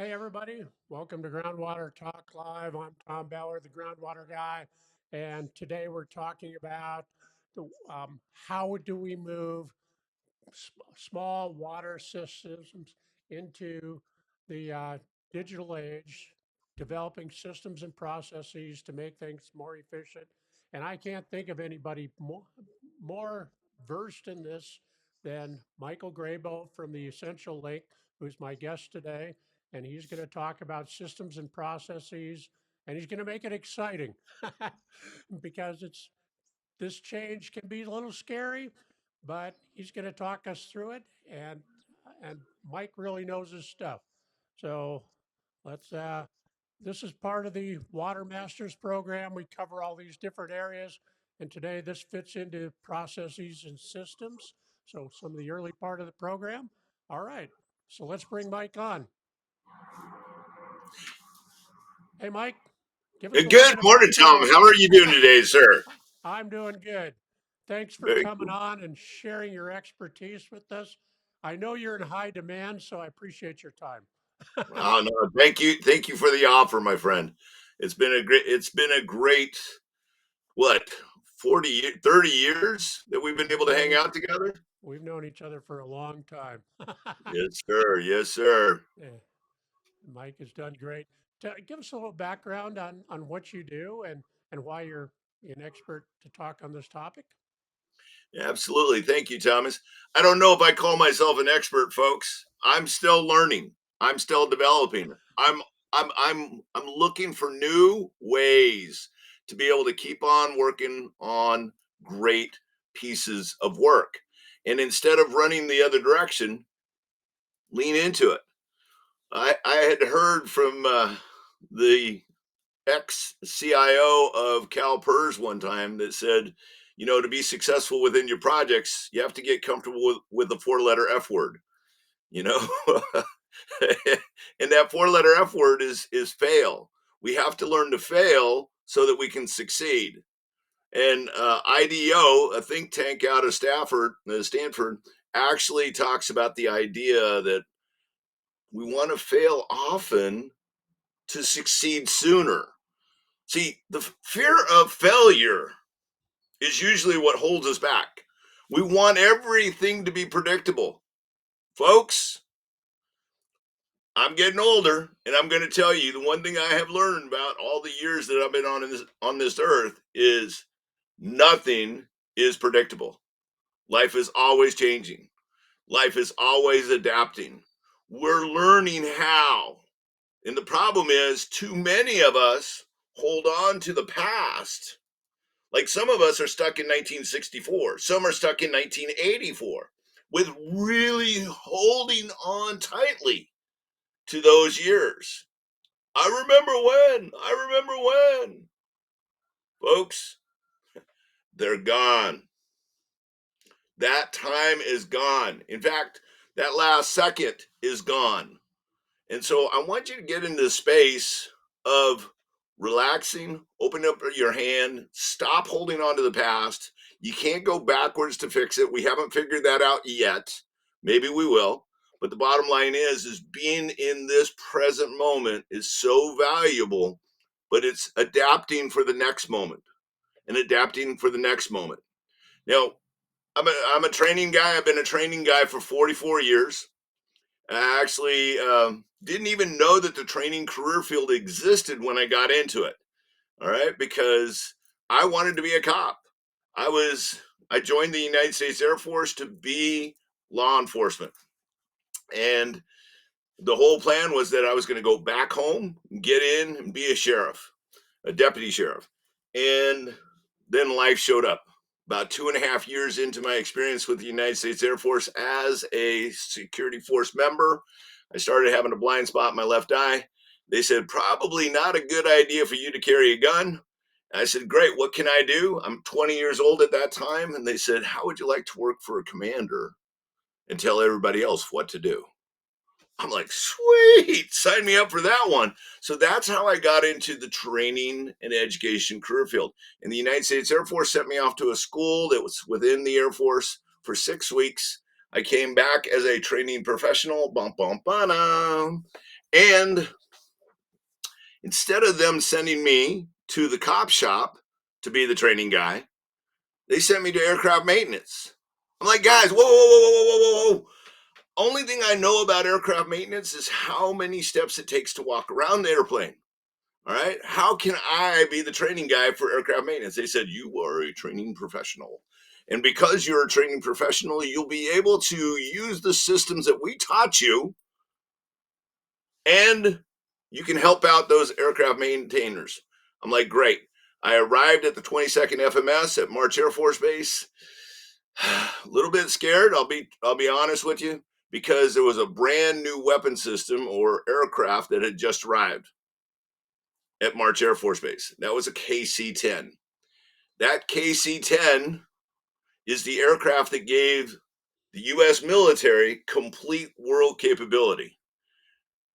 Hey, everybody. Welcome to Groundwater Talk Live. I'm Tom Beller, the groundwater guy. And today we're talking about how do we move small water systems into the digital age, developing systems and processes to make things more efficient. And I can't think of anybody more versed in this than Michael Grabow from the Essential Link, who's my guest today. And he's going to talk about systems and processes, and he's going to make it exciting because this change can be a little scary, but he's going to talk us through it. And Mike really knows his stuff. So let's. This is part of the Water Masters program. We cover all these different areas, and today this fits into processes and systems. So some of the early part of the program. All right. So let's bring Mike on. Hey, Mike, give us a little Good bit of morning, Tom. background. How are you doing today, sir? I'm doing good. Thanks for Very coming cool. on and sharing your expertise with us. I know you're in high demand, so I appreciate your time. Oh no, thank you for the offer, my friend. It's been a great what 30 years that we've been able to hang Oh, out together. we've known each other for a long time. Yes, sir. Yes, sir. Yeah, Mike has done great. Give us a little background on what you do and why you're an expert to talk on this topic. Absolutely. Thank you, Thomas. I don't know if I call myself an expert, folks. I'm still learning. I'm still developing. I'm looking for new ways to be able to keep on working on great pieces of work. And instead of running the other direction, lean into it. I had heard from the ex CIO of CalPERS one time that said, to be successful within your projects, you have to get comfortable with the four-letter F word, you know, and that four-letter F word is fail. We have to learn to fail so that we can succeed. And IDEO, a think tank out of Stanford, actually talks about the idea that we want to fail often to succeed sooner. See, the fear of failure is usually what holds us back. We want everything to be predictable. Folks, I'm getting older, and I'm going to tell you the one thing I have learned about all the years that I've been on this earth is nothing is predictable. Life is always changing. Life is always adapting. We're learning how. And the problem is too many of us hold on to the past. Like some of us are stuck in 1964, some are stuck in 1984, with really holding on tightly to those years. I remember when. Folks, they're gone. That time is gone. In fact, that last second is gone. And so I want you to get into the space of relaxing, open up your hand, stop holding on to the past. You can't go backwards to fix it. We haven't figured that out yet. Maybe we will. But the bottom line is being in this present moment is so valuable, but it's adapting for the next moment and adapting for the next moment. Now, I'm a training guy. I've been a training guy for 44 years. I actually didn't even know that the training career field existed when I got into it. All right, because I wanted to be a cop. I was I joined the United States Air Force to be law enforcement, and the whole plan was that I was going to go back home, get in, and be a sheriff, a deputy sheriff, and then life showed up. About 2.5 years into my experience with the United States Air Force as a security force member, I started having a blind spot in my left eye. They said, probably not a good idea for you to carry a gun. I said, great, what can I do? I'm 20 years old at that time. And they said, how would you like to work for a commander and tell everybody else what to do? I'm like, sweet, sign me up for that one. So that's how I got into the training and education career field. And the United States Air Force sent me off to a school that was within the Air Force for 6 weeks. I came back as a training professional, bum, bum, ba-dum, And instead of them sending me to the cop shop to be the training guy, they sent me to aircraft maintenance. I'm like, guys, whoa, whoa, whoa, whoa, whoa, whoa, whoa. Only thing I know about aircraft maintenance is how many steps it takes to walk around the airplane. All right. How can I be the training guy for aircraft maintenance? They said, you are a training professional. And because you're a training professional, you'll be able to use the systems that we taught you, and you can help out those aircraft maintainers. I'm like, great. I arrived at the 22nd FMS at March Air Force Base. A little bit scared, I'll be honest with you, because there was a brand new weapon system or aircraft that had just arrived at March Air Force Base. That was a KC-10. That KC-10 is the aircraft that gave the US military complete world capability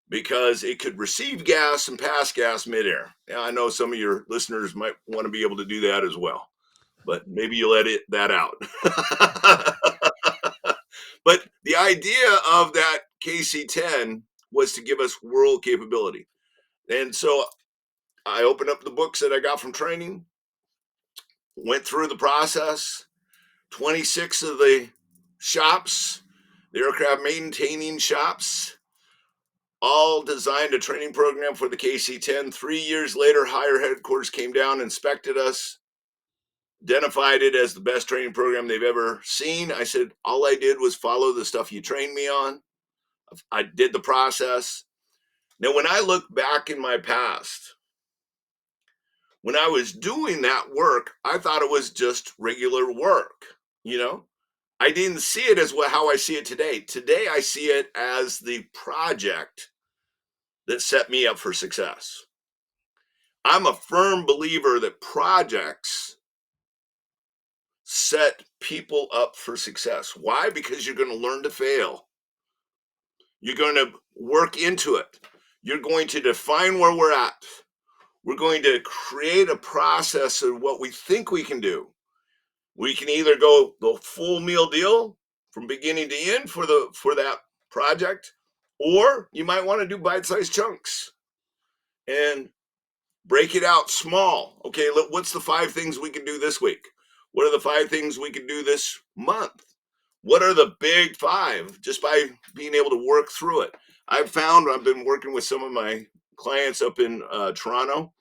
because it could receive gas and pass gas midair. Now, I know some of your listeners might want to be able to do that as well, but maybe you'll edit that out. But the idea of that KC-10 was to give us world capability. And so I opened up the books that I got from training, went through the process. 26 of the shops, the aircraft maintaining shops, all designed a training program for the KC-10. 3 years later, higher headquarters came down, inspected us, identified it as the best training program they've ever seen. I said, all I did was follow the stuff you trained me on. I did the process. Now, when I look back in my past, when I was doing that work, I thought it was just regular work, you know? I didn't see it as how I see it today. Today, I see it as the project that set me up for success. I'm a firm believer that projects set people up for success. Why? Because you're going to learn to fail. You're going to work into it. You're going to define where we're at. We're going to create a process of what we think we can do. We can either go the full meal deal from beginning to end for that project, or you might want to do bite-sized chunks and break it out small. Okay, what's the 5 things we can do this week? What are the 5 things we can do this month? What are the big 5? Just by being able to work through it. I've been working with some of my clients up in Toronto,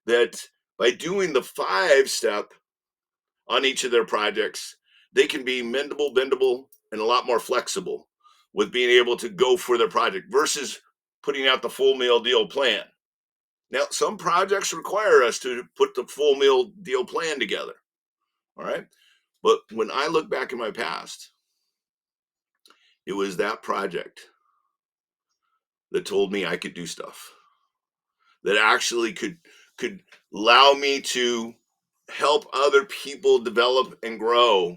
that by doing the 5-step on each of their projects, they can be mendable, bendable, and a lot more flexible with being able to go for their project versus putting out the full meal deal plan. Now, some projects require us to put the full meal deal plan together. All right. But when I look back in my past, it was that project that told me I could do stuff, that actually could allow me to help other people develop and grow,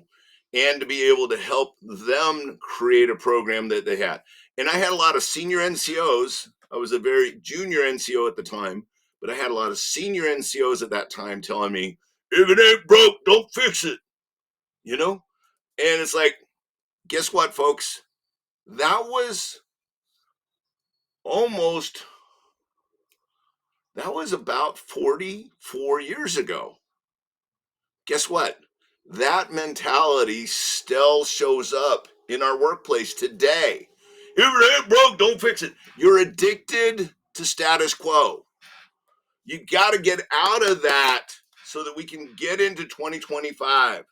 and to be able to help them create a program that they had. And I had a lot of senior NCOs. I was a very junior NCO at the time, but I had a lot of senior NCOs at that time telling me, if it ain't broke, don't fix it, you know? And it's like, guess what, folks? That was almost, that was about 44 years ago. Guess what? That mentality still shows up in our workplace today. If it ain't broke, don't fix it. You're addicted to status quo. You got to get out of that so that we can get into 2025.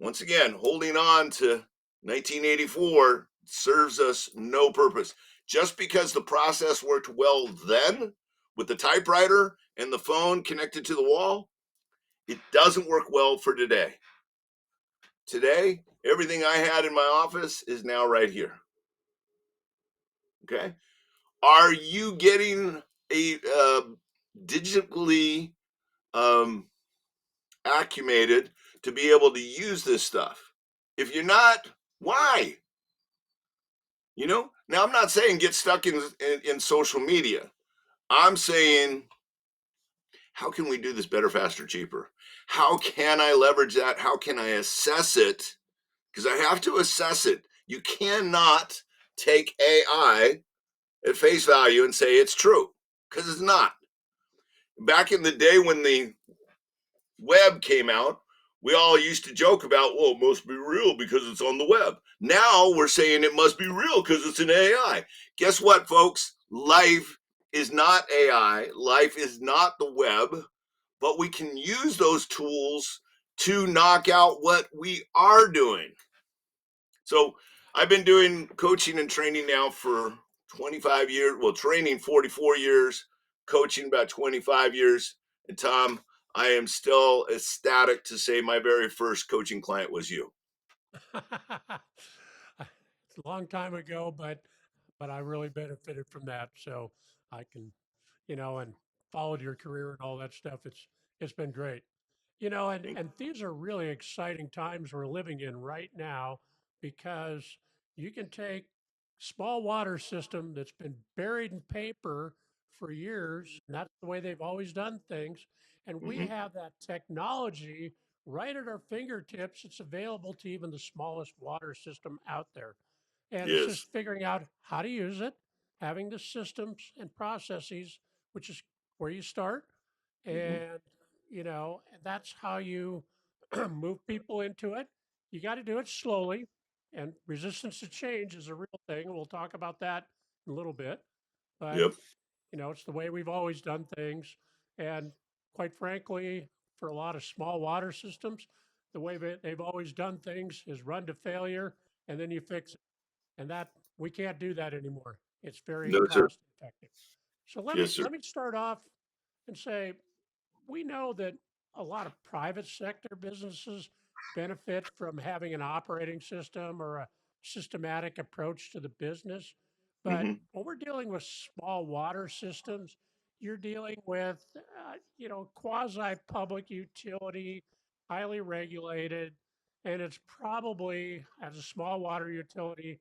Once again, holding on to 1984 serves us no purpose. Just because the process worked well then with the typewriter and the phone connected to the wall, it doesn't work well for today. Today, everything I had in my office is now right here. Okay. Are you getting a digitally acclimated to be able to use this stuff? If you're not, why? You know, now I'm not saying get stuck in social media. I'm saying, how can we do this better, faster, cheaper? How can I leverage that? How can I assess it? Because I have to assess it. You cannot take AI at face value and say it's true, because it's not. Back in the day when the web came out, we all used to joke about, well, it must be real because it's on the web. Now we're saying it must be real because it's an AI. Guess what, folks? Life is not AI, life is not the web, but we can use those tools to knock out what we are doing. So I've been doing coaching and training now for 25 years. Well, training 44 years, coaching about 25 years. And Tom, I am still ecstatic to say my very first coaching client was you. It's a long time ago, but I really benefited from that. So I can, and followed your career and all that stuff. It's been great. And these are really exciting times we're living in right now because you can take small water system that's been buried in paper for years, and that's the way they've always done things. And we Mm-hmm. have that technology right at our fingertips. It's available to even the smallest water system out there. And it's Yes. just figuring out how to use it, having the systems and processes, which is where you start. Mm-hmm. And, and that's how you move people into it. You got to do it slowly. And resistance to change is a real thing. We'll talk about that in a little bit. But, Yep. it's the way we've always done things. And quite frankly, for a lot of small water systems, the way they've always done things is run to failure and then you fix it. And that we can't do that anymore. It's very No, sir. cost effective. So let Yes, me sir. let me start off and say we know that a lot of private sector businesses benefit from having an operating system or a systematic approach to the business. But Mm-hmm. when we're dealing with small water systems, you're dealing with, quasi public utility, highly regulated, and it's probably, as a small water utility,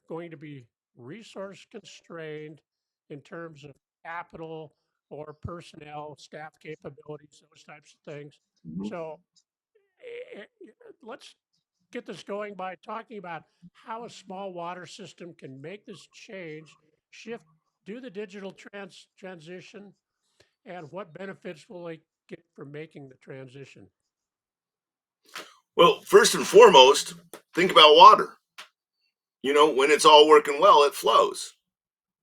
going to be resource constrained in terms of capital or personnel, staff capabilities, those types of things. Mm-hmm. So let's get this going by talking about how a small water system can make this change, shift, do the digital transition, and what benefits will they get from making the transition. Well, first and foremost, think about water. When it's all working well, it flows.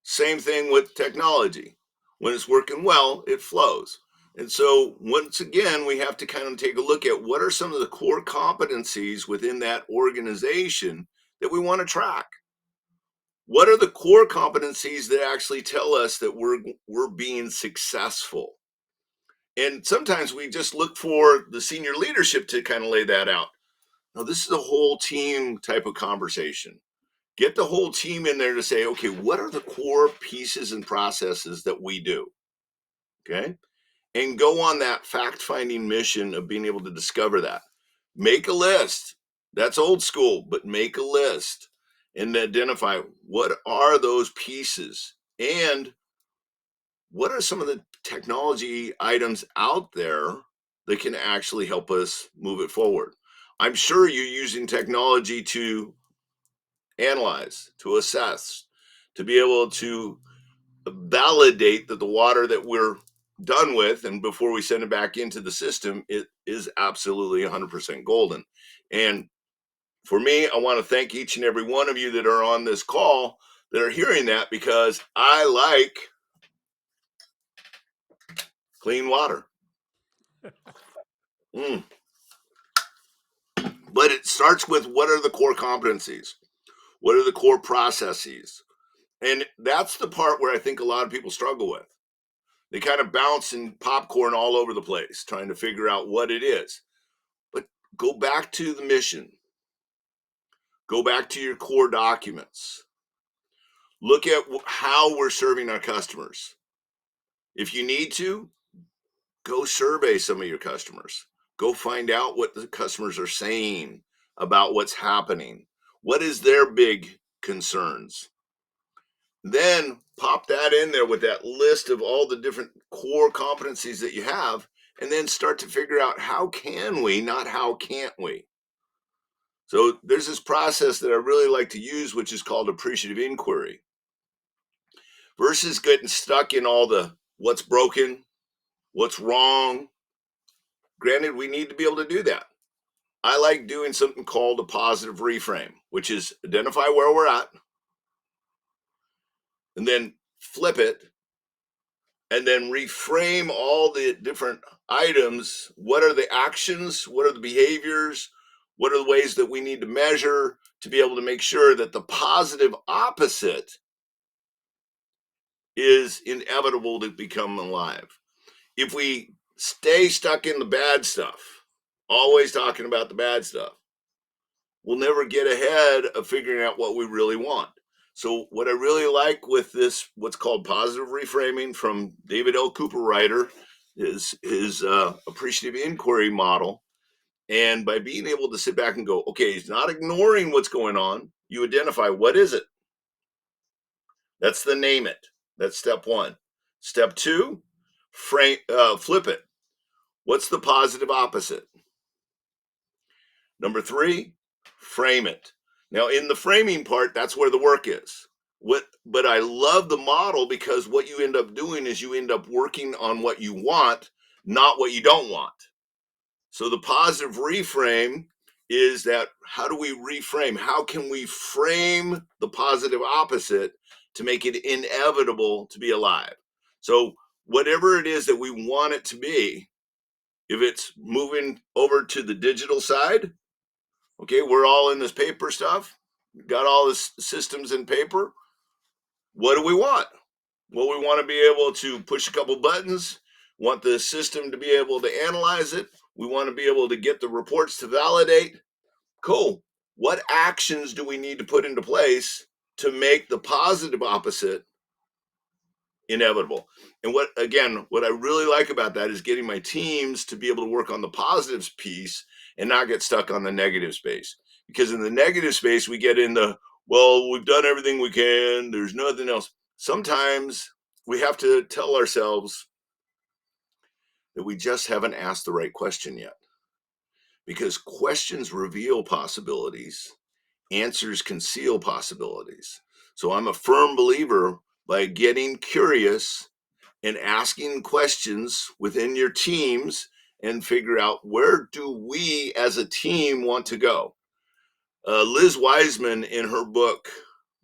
Same thing with technology. When it's working well, it flows. And so, once again, we have to kind of take a look at what are some of the core competencies within that organization that we want to track. What are the core competencies that actually tell us that we're being successful? And sometimes we just look for the senior leadership to kind of lay that out. No, this is a whole team type of conversation. Get the whole team in there to say, okay, what are the core pieces and processes that we do? Okay. And go on that fact finding mission of being able to discover that. Make a list. That's old school, but make a list and identify what are those pieces and what are some of the technology items out there that can actually help us move it forward. I'm sure you're using technology to analyze, to assess, to be able to validate that the water that we're done with and before we send it back into the system, it is absolutely 100% golden. And for me, I want to thank each and every one of you that are on this call that are hearing that because I like clean water. Mm. But it starts with what are the core competencies? What are the core processes? And that's the part where I think a lot of people struggle with. They kind of bounce and popcorn all over the place trying to figure out what it is. But go back to the mission, go back to your core documents, look at how we're serving our customers. If you need to, go survey some of your customers, go find out what the customers are saying about what's happening. What is their big concerns? Then pop that in there with that list of all the different core competencies that you have, and then start to figure out how can we, not how can't we. So there's this process that I really like to use, which is called appreciative inquiry. versus getting stuck in all the what's broken, what's wrong. Granted, we need to be able to do that. I like doing something called a positive reframe, which is identify where we're at and then flip it and then reframe all the different items. What are the actions? What are the behaviors? What are the ways that we need to measure to be able to make sure that the positive opposite is inevitable to become alive? If we stay stuck in the bad stuff, always talking about the bad stuff, we'll never get ahead of figuring out what we really want. So, what I really like with this, what's called positive reframing from David L. Cooper Ryder, is his appreciative inquiry model. And by being able to sit back and go, okay, he's not ignoring what's going on. You identify what is it. That's the name it. That's step one. Step two, flip it. What's the positive opposite? Number three, frame it. Now, in the framing part, that's where the work is. But I love the model because what you end up doing is you end up working on what you want, not what you don't want. So the positive reframe is that how do we reframe? How can we frame the positive opposite to make it inevitable to be alive? So whatever it is that we want it to be, if it's moving over to the digital side, okay, we're all in this paper stuff, got all the systems in paper. What do we want? Well, we want to be able to push a couple buttons, want the system to be able to analyze it. We want to be able to get the reports to validate. Cool. What actions do we need to put into place to make the positive opposite inevitable? And what I really like about that is getting my teams to be able to work on the positives piece and not get stuck on the negative space. Because in the negative space, we get in the, well, we've done everything we can, there's nothing else. Sometimes we have to tell ourselves that we just haven't asked the right question yet. Because questions reveal possibilities, answers conceal possibilities. So I'm a firm believer by getting curious and asking questions within your teams and figure out where do we as a team want to go. Liz Wiseman in her book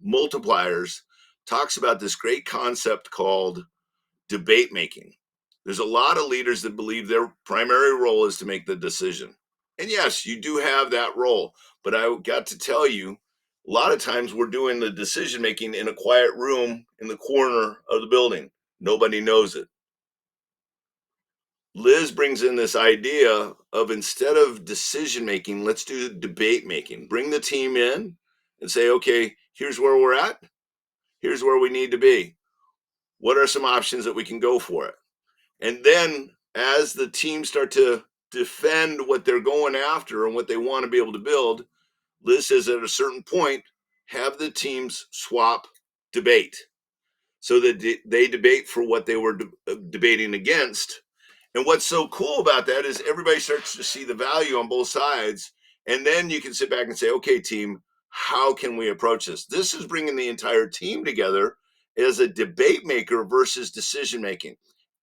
Multipliers talks about this great concept called debate making. There's a lot of leaders that believe their primary role is to make the decision. And yes, you do have that role. But I got to tell you, a lot of times we're doing the decision making in a quiet room in the corner of the building. Nobody knows it. Liz brings in this idea of instead of decision making, let's do debate making. Bring the team in and say, okay, here's where we're at. Here's where we need to be. What are some options that we can go for it? And then as the teams start to defend what they're going after and what they want to be able to build, Liz says at a certain point, have the teams swap debate so that they debate for what they were debating against. And what's so cool about that is everybody starts to see the value on both sides. And then you can sit back and say, okay, team, how can we approach this? This is bringing the entire team together as a debate maker versus decision making.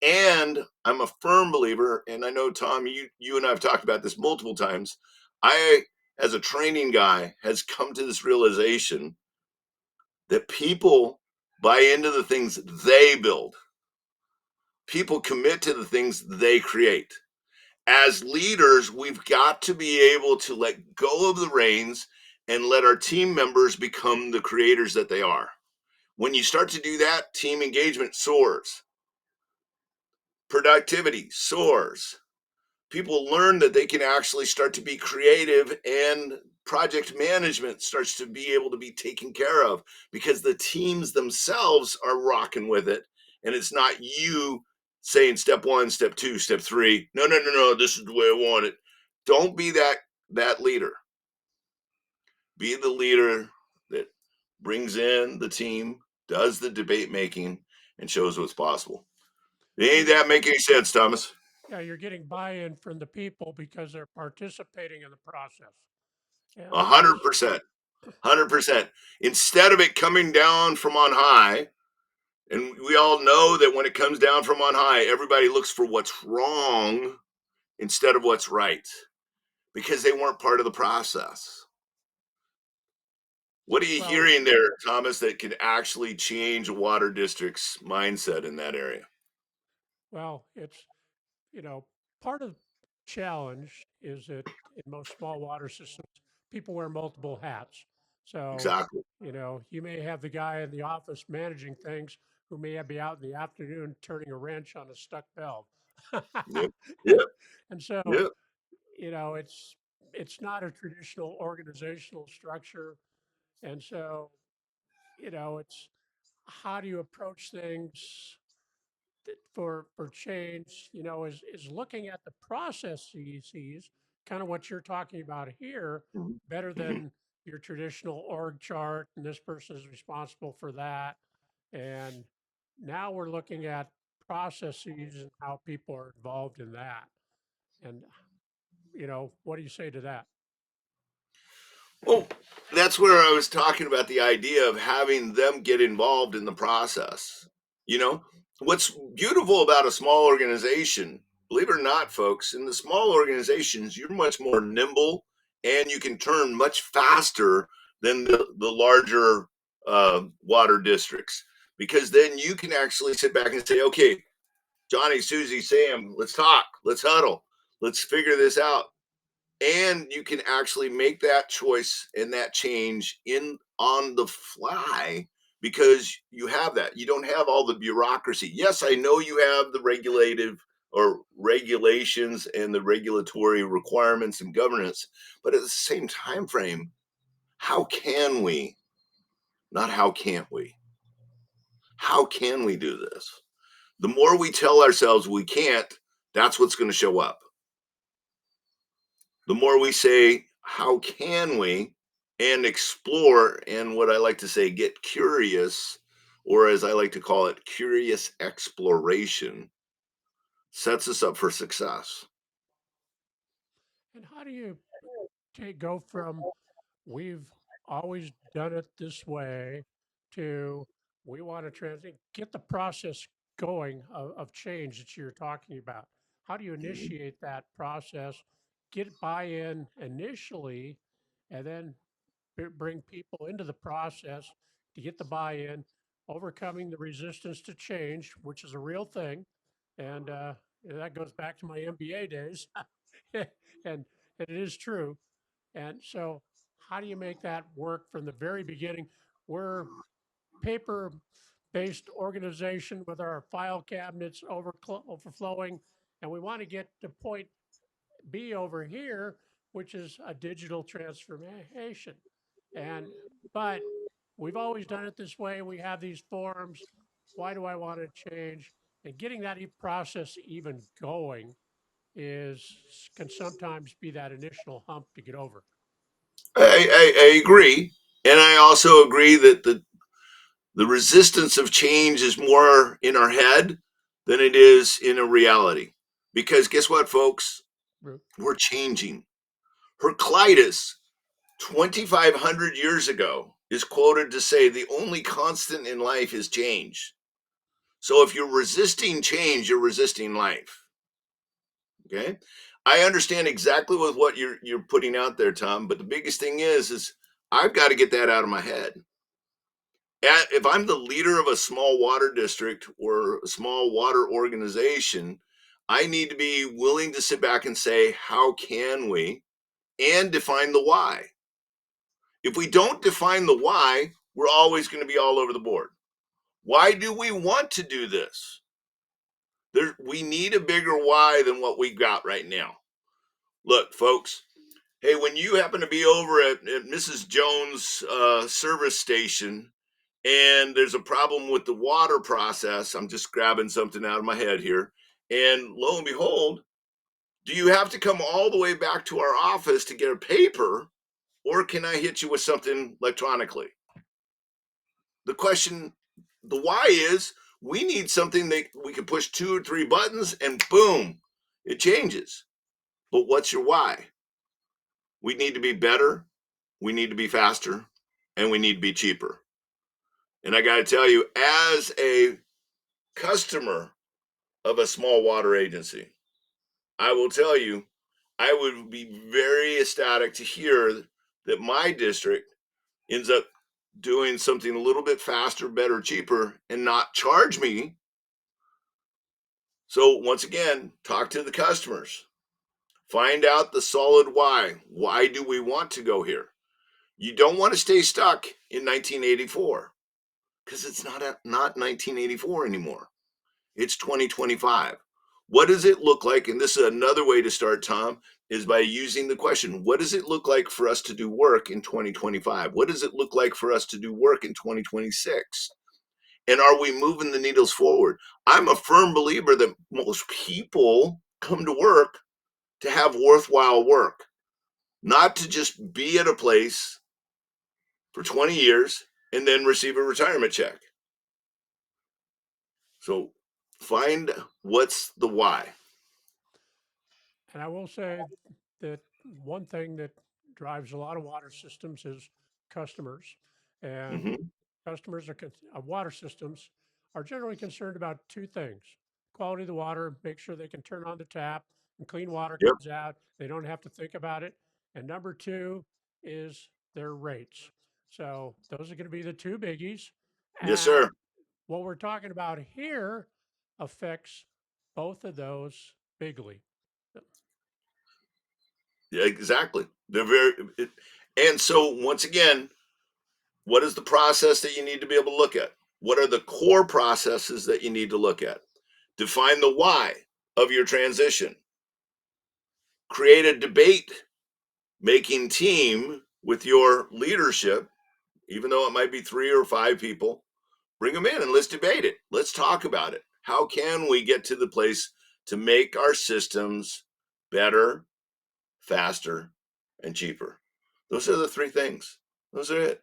And I'm a firm believer, and I know, Tom, you and I have talked about this multiple times. I, as a training guy, has come to this realization that people buy into the things they build. People commit to the things they create. As leaders, we've got to be able to let go of the reins and let our team members become the creators that they are. When you start to do that, team engagement soars, productivity soars. People learn that they can actually start to be creative, and project management starts to be able to be taken care of because the teams themselves are rocking with it. And it's not you saying step one, step two, step three. No, no, no, no. This is the way I want it. Don't be that leader. Be the leader that brings in the team, does the debate making, and shows what's possible. Ain't that make any sense, Thomas? Yeah, you're getting buy-in from the people because they're participating in the process. A And hundred percent. 100%. Instead of it coming down from on high And we all know that when it comes down from on high, everybody looks for what's wrong instead of what's right because they weren't part of the process. What are you Well, hearing there, Thomas, that can actually change a water district's mindset in that area? it's, you know, part of the challenge is that in most small water systems, people wear multiple hats. So, Exactly. you may have the guy in the office managing things who may be out in the afternoon turning a wrench on a stuck valve. Yep. Yep. And so, Yep. it's not a traditional organizational structure. And so, it's how do you approach things for change, is looking at the processes, kind of what you're talking about here, Mhm. better than your traditional org chart, and this person is responsible for that. And now we're looking at processes and how people are involved in that. And, what do you say to that? Well, that's where I was talking about the idea of having them get involved in the process. You know, what's beautiful about a small organization, believe it or not, folks, in the small organizations, you're much more nimble and you can turn much faster than the larger water districts because then you can actually sit back and say, okay, Johnny, Susie, Sam, let's talk, let's huddle, let's figure this out, and you can actually make that choice and that change in on the fly because you have that. You don't have all the bureaucracy. Yes, I know you have the regulative or regulations and the regulatory requirements and governance, but at the same time frame, how can we, not how can't we, how can we do this? The more we tell ourselves we can't, that's what's going to show up. The more we say, how can we, and explore, and what I like to say, get curious, or as I like to call it, curious exploration, sets us up for success. And how do you go from we've always done it this way to we want to get the process going of change that you're talking about? How do you Mhm. initiate that process, get buy-in initially, and then bring people into the process to get the buy-in, overcoming the resistance to change, which is a real thing, and that goes back to my MBA days, and it is true. And so, how do you make that work from the very beginning? We're paper based organization with our file cabinets overflowing, and we want to get to point B over here, which is a digital transformation. And but we've always done it this way. We have these forms. Why do I want to change? And getting that process even going is can sometimes be that initial hump to get over. I agree. And I also agree that the resistance of change is more in our head than it is in a reality. Because guess what, folks? We're changing. Heraclitus 2,500 years ago is quoted to say the only constant in life is change. So if you're resisting change, you're resisting life. Okay. I understand exactly with what you're putting out there, Tom. But the biggest thing is I've got to get that out of my head. If I'm the leader of a small water district or a small water organization, I need to be willing to sit back and say, how can we, and define the why. If we don't define the why, we're always going to be all over the board. Why do we want to do this? We need a bigger why than what we got right now. Look, folks, hey, when you happen to be over at Mrs. Jones' service station and there's a problem with the water process, I'm just grabbing something out of my head here. And lo and behold, do you have to come all the way back to our office to get a paper, or can I hit you with something electronically? The question, the why is we need something that we can push 2 or 3 buttons and boom, it changes. But what's your why? We need to be better, we need to be faster, and we need to be cheaper. And I got to tell you, as a customer of a small water agency, I will tell you, I would be very ecstatic to hear that my district ends up doing something a little bit faster, better, cheaper, and not charge me. So, once again, talk to the customers, find out the solid why. Why do we want to go here? You don't want to stay stuck in 1984 because it's not 1984 anymore. It's 2025. What does it look like? And this is another way to start, Tom, is by using the question, what does it look like for us to do work in 2025? What does it look like for us to do work in 2026? And are we moving the needles forward? I'm a firm believer that most people come to work to have worthwhile work, not to just be at a place for 20 years and then receive a retirement check. So find what's the why. And I will say that one thing that drives a lot of water systems is customers. And Mm-hmm. customers of water systems are generally concerned about two things: quality of the water, make sure they can turn on the tap and clean water Yep. comes out. They don't have to think about it. And number two is their rates. So those are going to be the two biggies. Yes, sir. And what we're talking about here affects both of those bigly. Yeah, exactly. They're and so once again, what is the process that you need to be able to look at? What are the core processes that you need to look at? Define the why of your transition. Create a debate making team with your leadership, even though it might be 3 or 5 people. Bring them in and let's debate it. Let's talk about it. How can we get to the place to make our systems better, faster, and cheaper? Those are the 3 things. Those are it.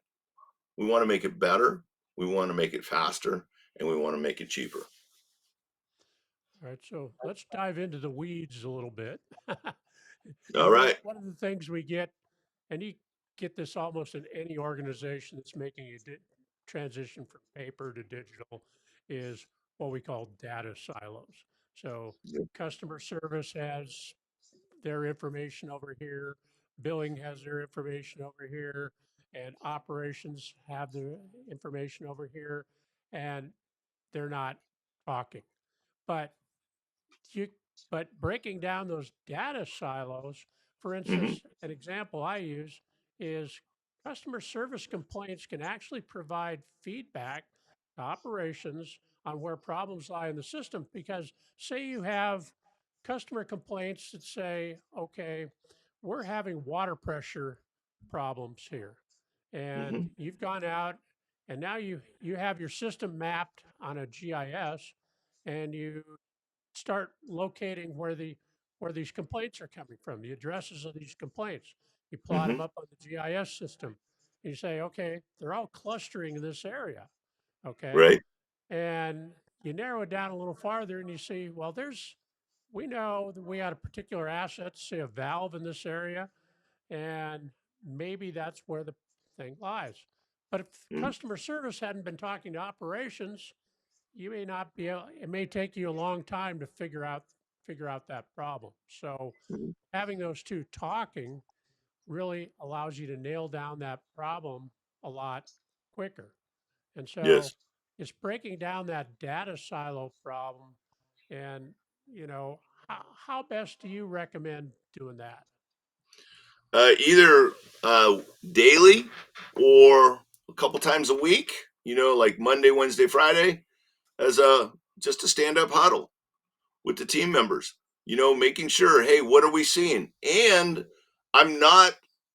We want to make it better, we want to make it faster, and we want to make it cheaper. All right, so let's dive into the weeds a little bit. All right. One of the things we get, and you get this almost in any organization that's making a transition from paper to digital, is what we call data silos. So Yep. customer service has their information over here, billing has their information over here, and operations have their information over here, and they're not talking. But you but breaking down those data silos, for Mm-hmm. instance, an example I use is customer service complaints can actually provide feedback to operations on where problems lie in the system. Because say you have customer complaints that say, okay, we're having water pressure problems here. And Mm-hmm. you've gone out and now you have your system mapped on a GIS, and you start locating where these complaints are coming from, the addresses of these complaints. You plot them Mm-hmm. up on the GIS system. You say, okay, they're all clustering in this area. Okay. Right. And you narrow it down a little farther and you see, well, we know that we had a particular asset, say a valve in this area, and maybe that's where the thing lies. But if Mm-hmm. customer service hadn't been talking to operations, you may not be able, it may take you a long time to figure out that problem. So Mm-hmm. having those two talking really allows you to nail down that problem a lot quicker. And so Yes. it's breaking down that data silo problem. And you know, how best do you recommend doing that? Either daily or a couple times a week, like Monday, Wednesday, Friday, as a just a stand up huddle with the team members, making sure, hey, what are we seeing? And I'm not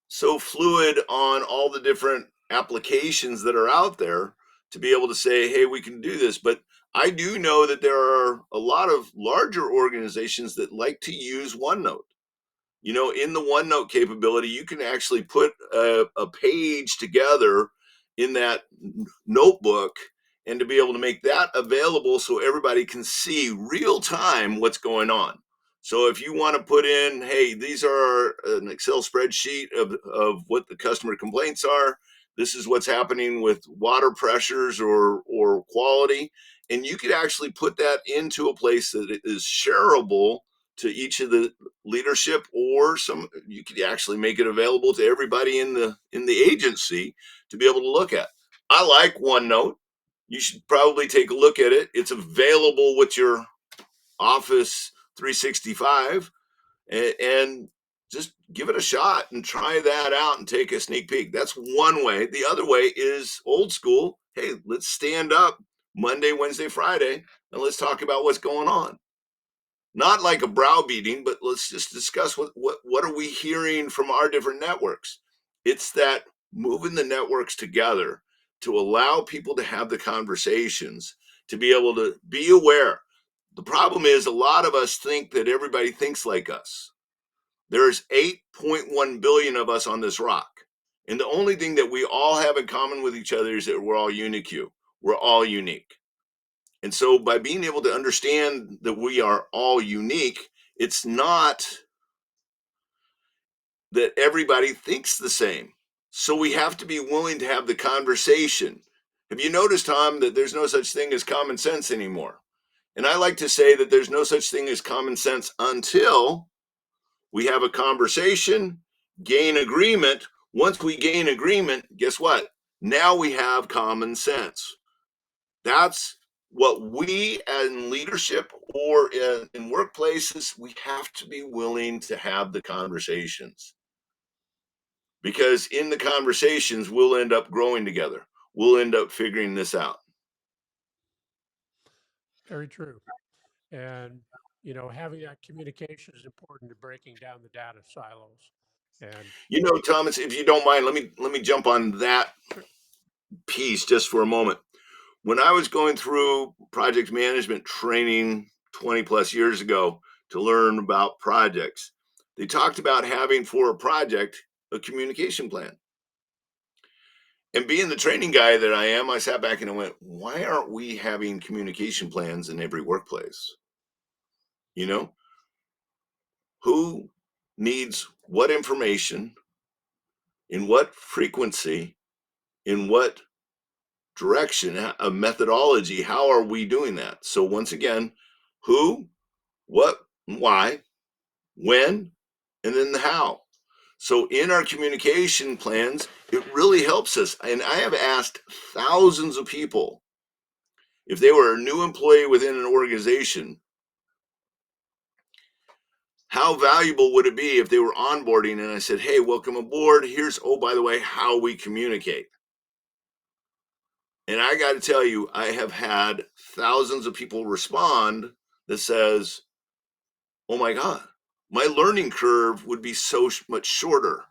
so fluid on all the different applications that are out there to be able to say, hey, we can do this. But I do know that there are a lot of larger organizations that like to use OneNote. In the OneNote capability, you can actually put a page together in that notebook and to be able to make that available so everybody can see real time what's going on. So if you want to put in, hey, these are an Excel spreadsheet of what the customer complaints are, this is what's happening with water pressures or quality, and you could actually put that into a place that it is shareable to each of the leadership, or some you could actually make it available to everybody in the agency to be able to look at. I like OneNote. You should probably take a look at it. It's available with your Office 365, and just give it a shot and try that out and take a sneak peek. That's one way. The other way is old school. Hey, let's stand up Monday, Wednesday, Friday, and let's talk about what's going on. Not like a browbeating, but let's just discuss what are we hearing from our different networks. It's that moving the networks together to allow people to have the conversations, to be able to be aware. The problem is a lot of us think that everybody thinks like us. There's 8.1 billion of us on this rock. And the only thing that we all have in common with each other is that we're all unique. We're all unique. And so by being able to understand that we are all unique, it's not that everybody thinks the same. So we have to be willing to have the conversation. Have you noticed, Tom, that there's no such thing as common sense anymore? And I like to say that there's no such thing as common sense until we have a conversation, gain agreement. Once we gain agreement, guess what? Now we have common sense. That's what we in leadership or in workplaces, we have to be willing to have the conversations, because in the conversations, we'll end up growing together. We'll end up figuring this out. Very true. And, having that communication is important to breaking down the data silos. And You know, Thomas, if you don't mind, let me jump on that sure, piece just for a moment. When I was going through project management training 20 plus years ago to learn about projects, they talked about having for a project a communication plan. And being the training guy that I am, I sat back and I went, why aren't we having communication plans in every workplace? You know, who needs what information, in what frequency, in what direction, a methodology? How are we doing that? So, once again, who, what, why, when, and then the how. So in our communication plans, it really helps us. And I have asked thousands of people if they were a new employee within an organization, how valuable would it be if they were onboarding? And I said, hey, welcome aboard. Here's, oh, by the way, how we communicate. And I got to tell you, I have had thousands of people respond that says, oh my God, my learning curve would be so much shorter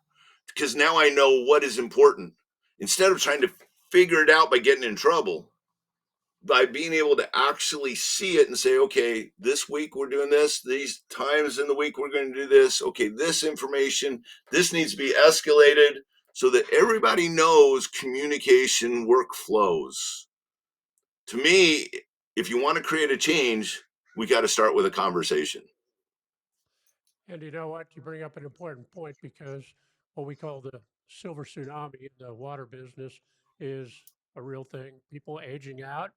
because now I know what is important. Instead of trying to figure it out by getting in trouble, by being able to actually see it and say, okay, this week we're doing this, these times in the week we're going to do this. Okay, this information, this needs to be escalated so that everybody knows communication workflows. To me, if you want to create a change, we got to start with a conversation. and you know what? You bring up an important point because what we call the silver tsunami in the water business is a real thing. People aging out,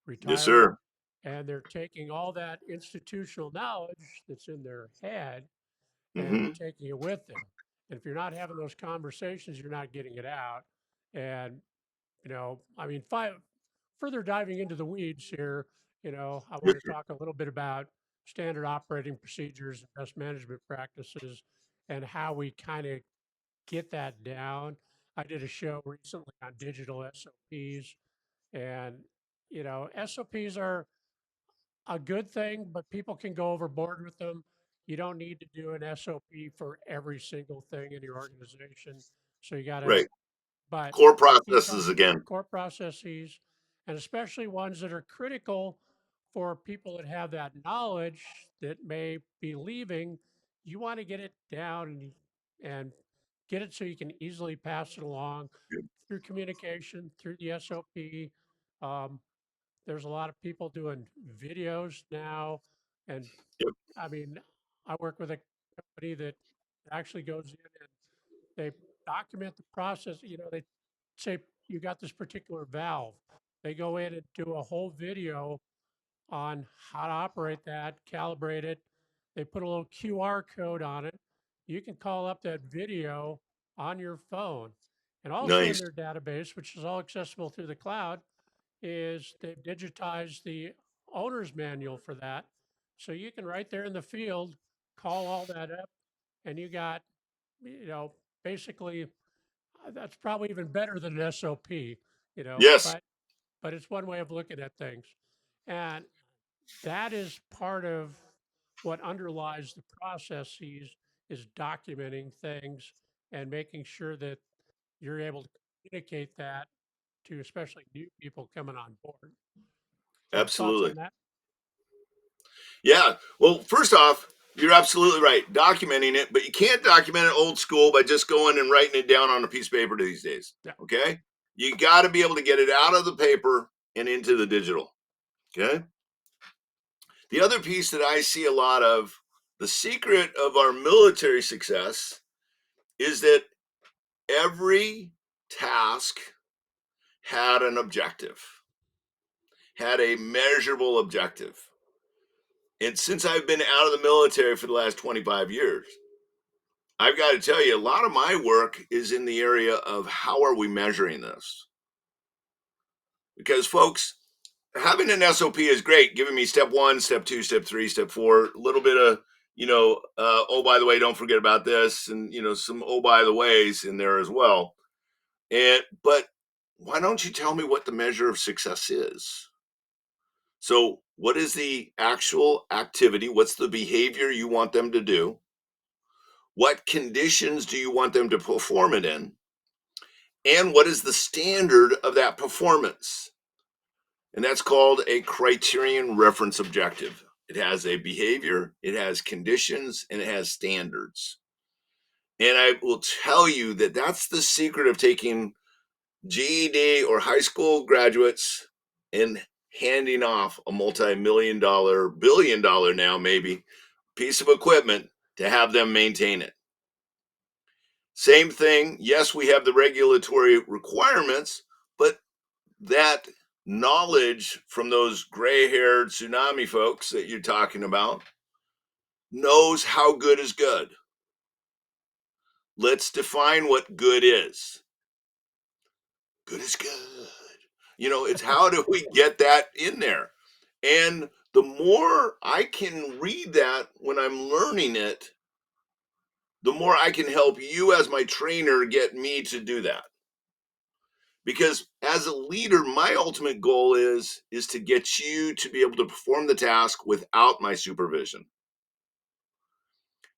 Yes, retiring, sir. and they're taking all that institutional knowledge that's in their head and they're Hmm. taking it with them. And if you're not having those conversations, you're not getting it out. And, I mean, further diving into the weeds here, I Yes, want to sir. talk a little bit about standard operating procedures and best management practices and how we kind of get that down. I did a show recently on digital SOPs, and, SOPs are a good thing, but people can go overboard with them. You don't need to do an SOP for every single thing in your organization. So you got to, Right. but Core the key processes again. core processes, and especially ones that are critical for people that have that knowledge that may be leaving, you want to get it down and get it so you can easily pass it along through communication, through the SOP. Um, there's a lot of people doing videos now. And Yep. I mean, I work with a company that actually goes in and they document the process. They say you got this particular valve. They go in and do a whole video on how to operate that, calibrate it. They put a little QR code on it. You can call up that video on your phone. And also in Nice. their database, which is all accessible through the cloud, is they've digitized the owner's manual for that. So you can right there in the field call all that up, and you got, you know, basically that's probably even better than an SOP, Yes, but it's one way of looking at things. And that is part of what underlies the processes is documenting things and making sure that you're able to communicate that to especially new people coming on board. So thoughts absolutely. on that? Yeah. Well, first off, you're absolutely right. Documenting it, but you can't document it old school by just going and writing it down on a piece of paper these days. Yeah. Okay. You got to be able to get it out of the paper and into the digital. Okay. The other piece that I see a lot of, the secret of our military success is that every task had an objective, had a measurable objective. And since I've been out of the military for the last 25 years, I've got to tell you, a lot of my work is in the area of how are we measuring this? Because, folks, having an SOP is great, giving me step one, step two, step three, step four, a little bit of, oh, by the way, don't forget about this, and, some, oh, by the ways in there as well. But why don't you tell me what the measure of success is? So, what is the actual activity? What's the behavior you want them to do? What conditions do you want them to perform it in? And what is the standard of that performance? And that's called a criterion reference objective. It has a behavior, it has conditions, and it has standards. And I will tell you that that's the secret of taking GED or high school graduates and handing off a multi-million dollar, billion dollar now maybe, piece of equipment to have them maintain it. Same thing. Yes, we have the regulatory requirements, but that knowledge from those gray haired tsunami folks that you're talking about knows how good is good. Let's define what good is. Good is good. It's how do we get that in there? And the more I can read that when I'm learning it, the more I can help you as my trainer get me to do that. Because as a leader, my ultimate goal is to get you to be able to perform the task without my supervision.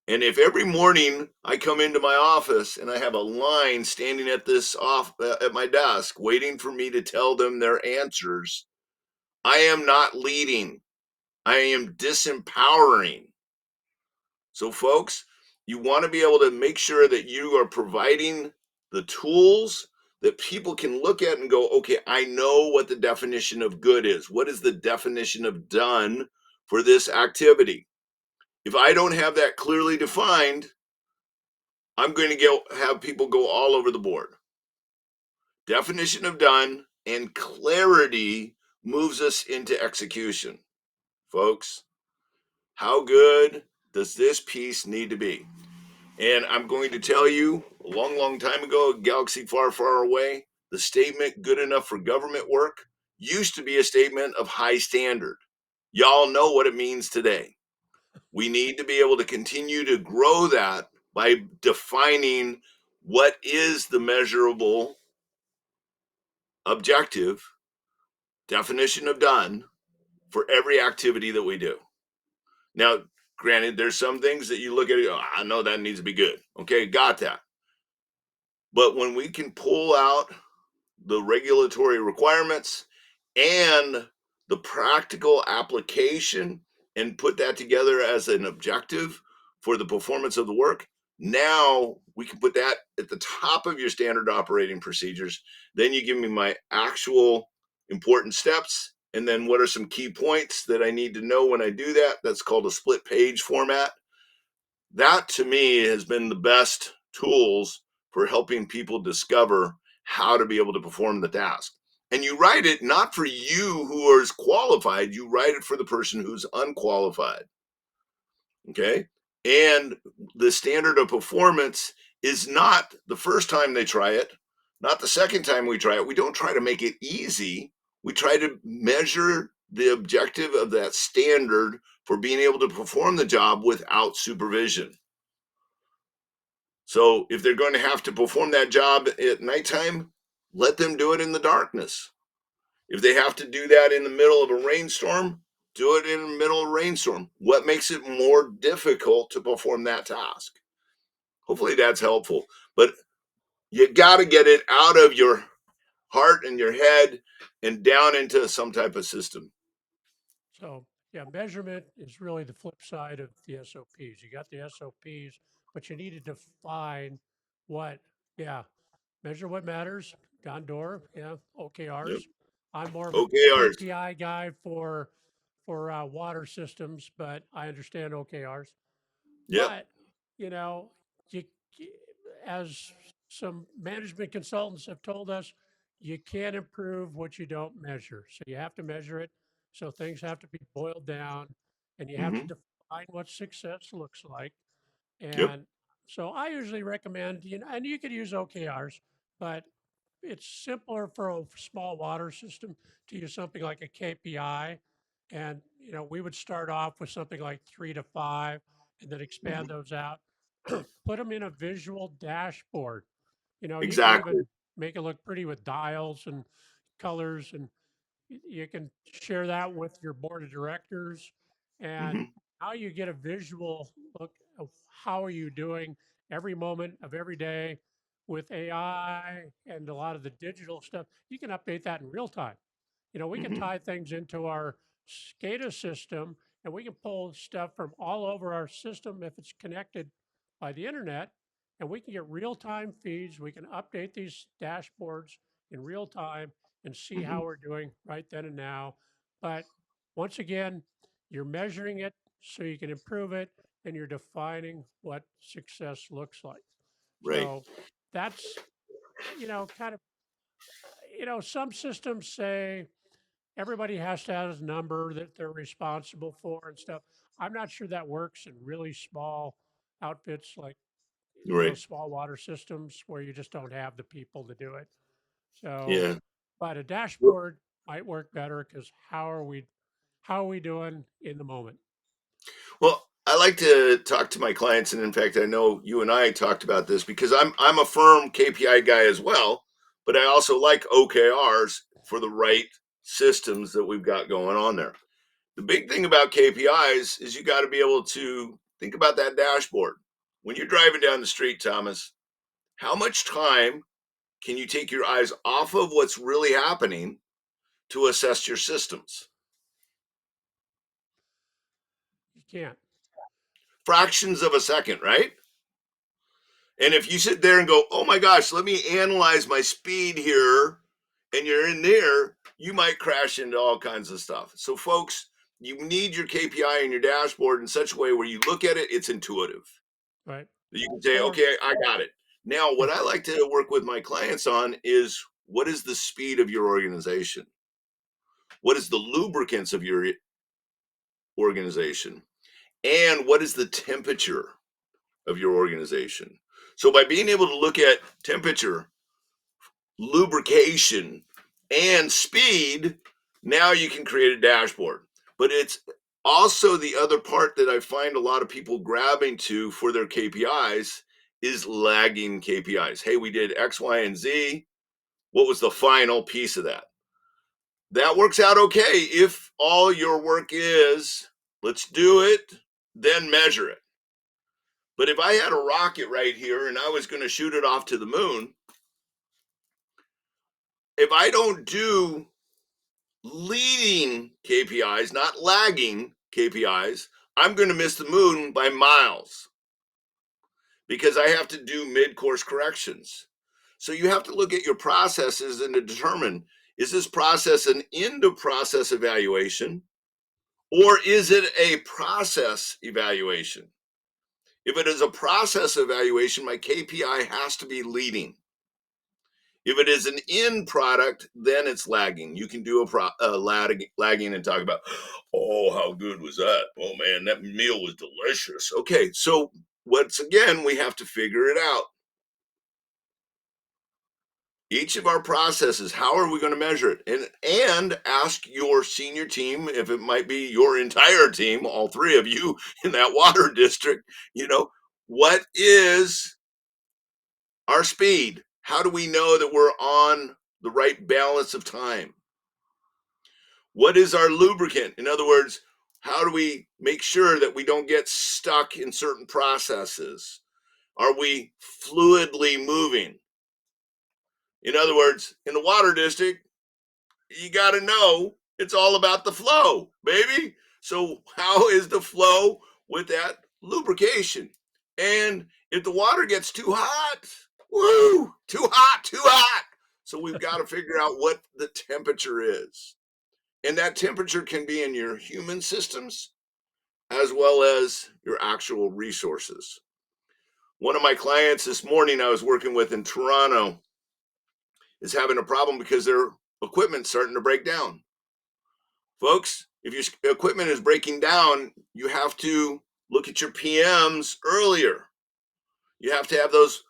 And if every morning I come into my office and I have a line standing at this off at my desk waiting for me to tell them their answers, I am not leading. I am disempowering. So, folks, you want to be able to make sure that you are providing the tools that people can look at and go, okay, I know what the definition of good is. What is the definition of done for this activity? If I don't have that clearly defined, I'm going to have people go all over the board. Definition of done and clarity moves us into execution. Folks, how good does this piece need to be? And I'm going to tell you, a long, long time ago, a galaxy far, far away, the statement good enough for government work used to be a statement of high standard. Y'all know what it means today. We need to be able to continue to grow that by defining what is the measurable objective definition of done for every activity that we do. Now, granted, there's some things that you look at it, oh, I know that needs to be good. Okay, got that. But when we can pull out the regulatory requirements and the practical application and put that together as an objective for the performance of the work, now we can put that at the top of your standard operating procedures. Then you give me my actual important steps. And then what are some key points that I need to know when I do that? That's called a split page format. That to me has been the best tools for helping people discover how to be able to perform the task. And you write it not for you who is qualified, you write it for the person who's unqualified. Okay. And the standard of performance is not the first time they try it, not the second time we try it. We don't try to make it easy. We try to measure the objective of that standard for being able to perform the job without supervision. So if they're going to have to perform that job at nighttime, let them do it in the darkness. If they have to do that in the middle of a rainstorm, do it in the middle of a rainstorm. What makes it more difficult to perform that task? Hopefully that's helpful. But you got to get it out of your heart and your head and down into some type of system. So yeah, measurement is really the flip side of the SOPs. You got the SOPs, but you need to define what, yeah, measure what matters. Gondor, yeah, Yep. OKRs. I'm more of a OKRs. KPI guy for water systems, but I understand OKRs. Yep. But you know, you as some management consultants have told us, you can't improve what you don't measure. So you have to measure it. So things have to be boiled down, and you have to Mm-hmm. define what success looks like. Yep. And so I usually recommend, and you could use OKRs, but it's simpler for a small water system to use something like a KPI. And, we would start off with something like 3 to 5 and then expand Mm-hmm. those out, put them in a visual dashboard. You can Exactly. even make it look pretty with dials and colors, and you can share that with your board of directors. And Mm-hmm. how you get a visual look of how are you doing every moment of every day with AI and a lot of the digital stuff, you can update that in real time. We can Mm-hmm. tie things into our SCADA system, and we can pull stuff from all over our system if it's connected by the internet, and we can get real time feeds. We can update these dashboards in real time and see Mm-hmm. how we're doing right then and now. But once again, you're measuring it so you can improve it, and you're defining what success looks like. Right. So that's, kind of, some systems say everybody has to have a number that they're responsible for and stuff. I'm not sure that works in really small outfits like, Right. small water systems where you just don't have the people to do it. So, Yeah. but a dashboard might work better because how are we doing in the moment? Well, I like to talk to my clients, and in fact, I know you and I talked about this because I'm a firm KPI guy as well, but I also like OKRs for the right systems that we've got going on there. The big thing about KPIs is you got to be able to think about that dashboard. When you're driving down the street, Thomas, how much time can you take your eyes off of what's really happening to assess your systems? You can't, Fractions of a second, right? And if you sit there and go, oh my gosh, let me analyze my speed here, and you're in there, you might crash into all kinds of stuff. So, folks, you need your KPI and your dashboard in such a way where you look at it, it's intuitive. right? You can say, Or okay, I got it. Now, what I like to work with my clients on is what is the speed of your organization? What is the lubricants of your organization? And what is the temperature of your organization? So, by being able to look at temperature, lubrication, and speed, now you can create a dashboard. But it's also the other part that I find a lot of people grabbing to for their KPIs is lagging KPIs. Hey, we did X, Y, and Z. What was the final piece of that? That works out okay if all your work is let's do it, then measure it. But if I had a rocket right here and I was going to shoot it off to the moon, if I don't do leading KPIs, not lagging KPIs, I'm going to miss the moon by miles because I have to do mid course corrections. So you have to look at your processes and to determine, is this process an end of process evaluation or is it a process evaluation? If it is a process evaluation, my KPI has to be leading. If it is an end product, then it's lagging. You can do lagging and talk about, oh, how good was that? Oh man, that meal was delicious. Okay, so once again, we have to figure it out. Each of our processes, how are we going to measure it? And ask your senior team, if it might be your entire team, all three of you in that water district, what is our speed? How do we know that we're on the right balance of time? What is our lubricant? In other words, how do we make sure that we don't get stuck in certain processes? Are we fluidly moving? In other words, in the water district, you got to know it's all about the flow, baby. So, how is the flow with that lubrication? And if the water gets too hot, woo, too hot, too hot. So, we've got to figure out what the temperature is. And that temperature can be in your human systems as well as your actual resources. One of my clients this morning I was working with in Toronto is having a problem because their equipment's starting to break down. Folks, if your equipment is breaking down, you have to look at your PMs earlier. You have to have those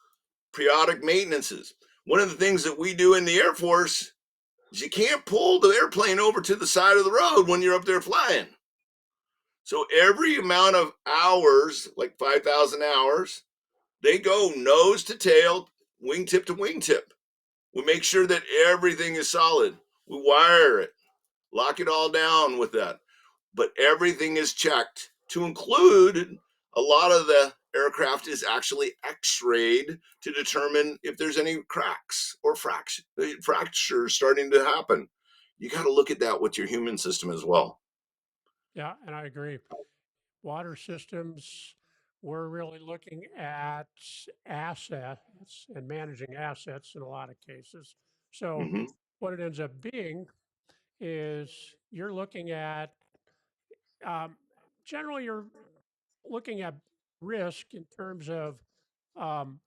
periodic maintenances. One of the things that we do in the Air Force is you can't pull the airplane over to the side of the road when you're up there flying. So every amount of hours, like 5,000 hours, they go nose to tail, wingtip to wingtip. We make sure that everything is solid. We wire it, lock it all down with that. But everything is checked to include a lot of the aircraft is actually x-rayed to determine if there's any cracks or fractures starting to happen. You got to look at that with your human system as well. Yeah, and I agree. Water systems, we're really looking at assets and managing assets in a lot of cases. So, Hmm. what it ends up being is you're looking at, um, generally, you're looking at risk in terms of um,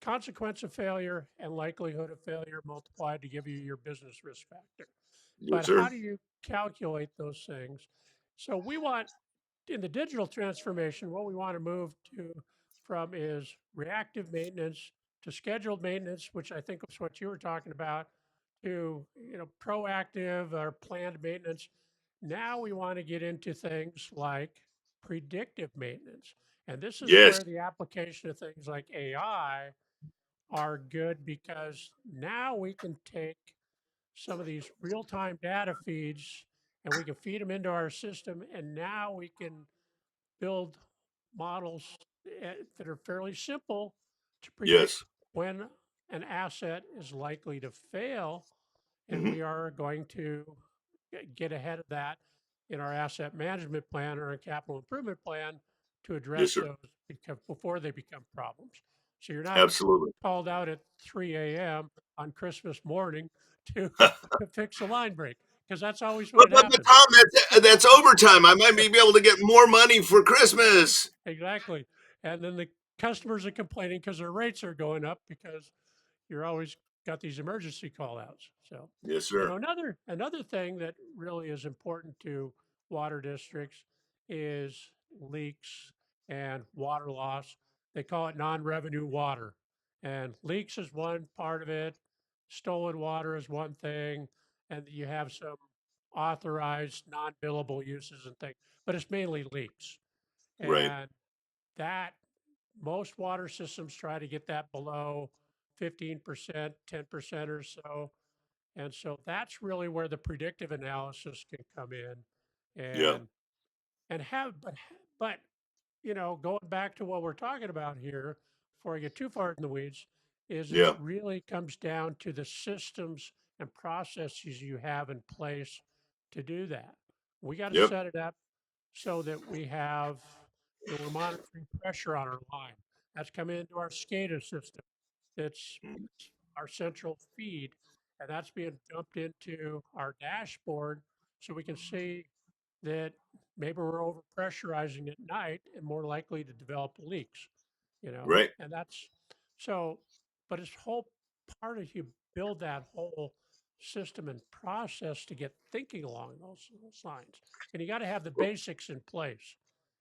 consequence of failure and likelihood of failure multiplied to give you your business risk factor. Yes, But sir. how do you calculate those things? So we want in the digital transformation, what we want to move to from is reactive maintenance to scheduled maintenance, which I think was what you were talking about, to proactive or planned maintenance. Now we want to get into things like predictive maintenance. And this is Yes. where the application of things like AI are good because now we can take some of these real-time data feeds and we can feed them into our system and now we can build models that are fairly simple to predict Yes. when an asset is likely to fail and Hmm. we are going to get ahead of that in our asset management plan or a capital improvement plan to Yes, address sir. those before they become problems. So you're not Absolutely. called out at 3 a.m. on Christmas morning to, to fix a line break because that's always when it But happens. Tom, that's overtime. I might be able to get more money for Christmas. Exactly. And then the customers are complaining because their rates are going up because you're always got these emergency call outs. So, Yes, sir. another thing that really is important to water districts is leaks and water loss. They call it non-revenue water. And leaks is one part of it. Stolen water is one thing. And you have some authorized non-billable uses and things, but it's mainly leaks. Right. And that most water systems try to get that below 15%, 10% or so. And so that's really where the predictive analysis can come in Yeah. and but going back to what we're talking about here, before I get too far in the weeds, is it Yeah. really comes down to the systems and processes you have in place to do that. We got to Yep. set it up so that we're monitoring pressure on our line. That's coming into our SCADA system. That's Mm. our central feed, and that's being dumped into our dashboard so we can see that maybe we're over pressurizing at night and more likely to develop leaks, Right. and that's so, but it's whole part of build that whole system and process to get thinking along those lines. And you got to have the basics in place.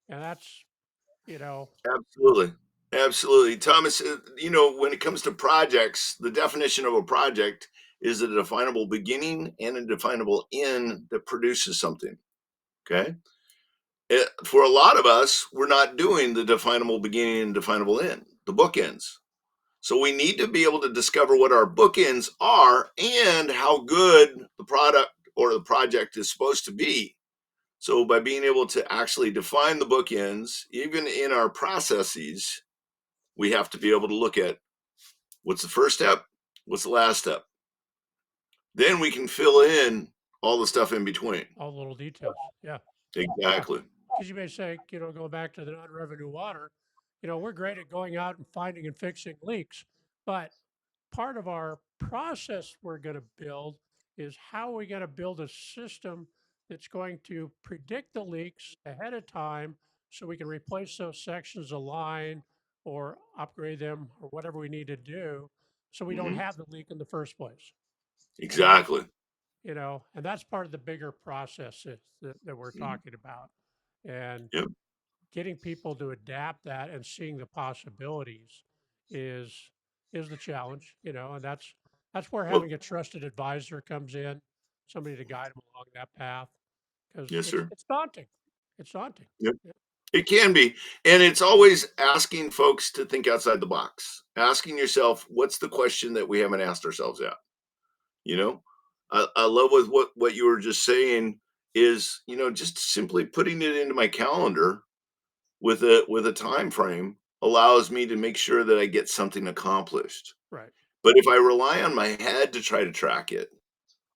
And that's, you know, Absolutely. Absolutely. Thomas, when it comes to projects, the definition of a project is a definable beginning and a definable end that produces something. Okay. For a lot of us, we're not doing the definable beginning and definable end, the bookends. So we need to be able to discover what our bookends are and how good the product or the project is supposed to be. So by being able to actually define the bookends, even in our processes, we have to be able to look at what's the first step, what's the last step. Then we can fill in all the stuff in between. all the little details. Yeah. Yeah. Exactly. Because you may say, go back to the non-revenue water, we're great at going out and finding and fixing leaks, but part of our process we're going to build is how are we going to build a system that's going to predict the leaks ahead of time so we can replace those sections of line or upgrade them or whatever we need to do so we don't Hmm. have the leak in the first place. And that's, Exactly. and that's part of the bigger process that we're Mhm. talking about. And Yep. getting people to adapt that and seeing the possibilities is is the challenge, and that's where Well, having a trusted advisor comes in, somebody to guide them along that path, because yes, it's sir. it's daunting. It's daunting. Yep. Yeah, It can be. And it's always asking folks to think outside the box, asking yourself, what's the question that we haven't asked ourselves yet? You know, I love with what you were just saying is, just simply putting it into my calendar with a time frame allows me to make sure that I get something accomplished. right. But if I rely on my head to try to track it,